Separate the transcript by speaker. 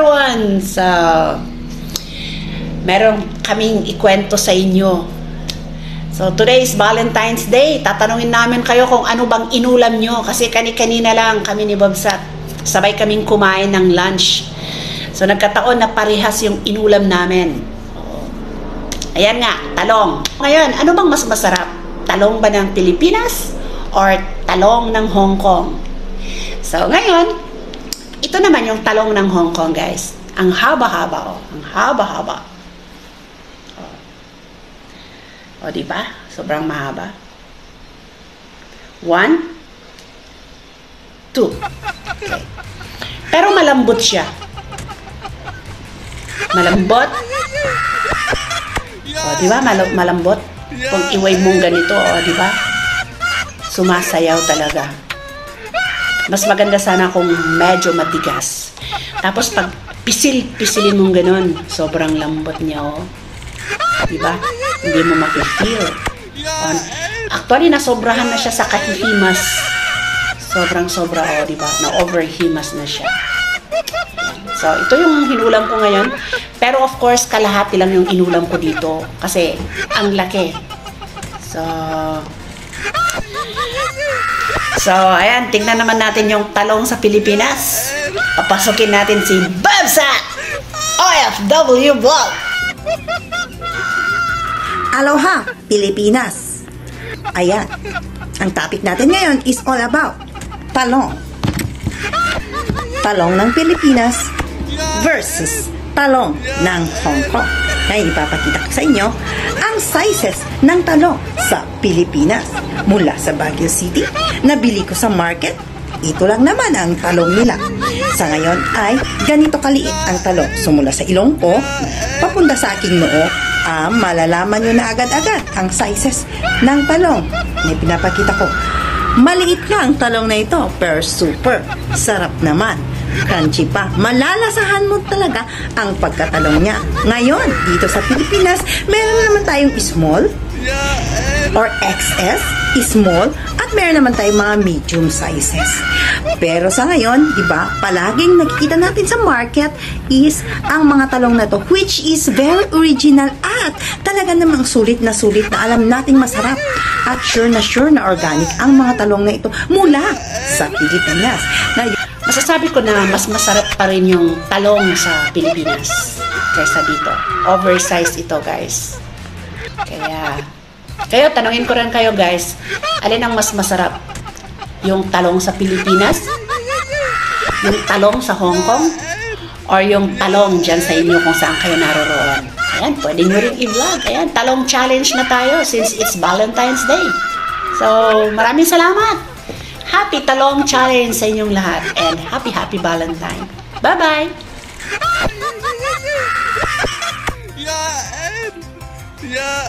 Speaker 1: number one. So, meron kaming ikwento sa inyo. So, today is Valentine's Day. Tatanungin namin kayo kung ano bang inulam nyo. Kasi kanina lang kami ni Bobsat. Sabay kaming kumain ng lunch. So, nagkataon na parehas yung inulam namin. Ayan nga, talong. Ngayon, ano bang mas masarap? Talong ba ng Pilipinas or talong ng Hong Kong? So, ngayon, ito naman yung talong ng Hong Kong, guys. Ang haba-haba, oh. Ang haba-haba. O, diba? Sobrang mahaba. 1, 2. Okay. Pero malambot siya. Malambot. O, diba? Malambot. Kung iway mong ganito, o, diba? Sumasayaw talaga. Mas maganda sana kung medyo matigas. Tapos pag pisilin mong ganun, sobrang lambot niya, o. Diba? Hindi mo mapifeel. Actually, nasobrahan na siya sa kahihimas. Sobrang-sobra, o, diba? Na-overhimas na siya. So, ito yung hinulam ko ngayon. Pero of course, kalahati lang yung inulam ko dito. Kasi, ang laki. So, ayan. Tingnan naman natin yung talong sa Pilipinas. Papasukin natin si Bobsat! OFW Vlog!
Speaker 2: Aloha, Pilipinas! Ayan. Ang topic natin ngayon is all about talong. Talong ng Pilipinas versus talong ng Hong Kong. Ngayon, ipapakita ko sa inyo ang sizes ng talong sa Pilipinas. Mula sa Baguio City, nabili ko sa market. Ito lang naman ang talong nila. Sa ngayon ay ganito kaliit ang talong. So mula sa ilong ko, papunta sa aking noo, malalaman nyo na agad-agad ang sizes ng talong na pinapakita ko. Maliit lang ang talong na ito, pero super sarap naman. Crunchy pa. Malalasahan mo talaga ang pagkatalong niya. Ngayon, dito sa Pilipinas, meron naman tayong small or XS, small, at meron naman tayong mga medium sizes. Pero sa ngayon, di ba, palaging nakikita natin sa market is ang mga talong na to, which is very original at talaga namang sulit na alam nating masarap at sure na organic ang mga talong na ito mula sa Pilipinas. Ngayon,
Speaker 1: masasabi ko na mas masarap pa rin yung talong sa Pilipinas kaysa dito. Oversized ito, guys. Kaya tanungin ko rin kayo, guys, alin ang mas masarap? Yung talong sa Pilipinas? Yung talong sa Hong Kong? Or yung talong dyan sa inyo kung saan kayo naroroon? Ayan, pwede nyo rin i-vlog. Ayan, talong challenge na tayo since it's Valentine's Day. So, maraming salamat! Happy Talong Challenge sa inyong lahat and happy Valentine. Bye-bye!
Speaker 3: Yeah,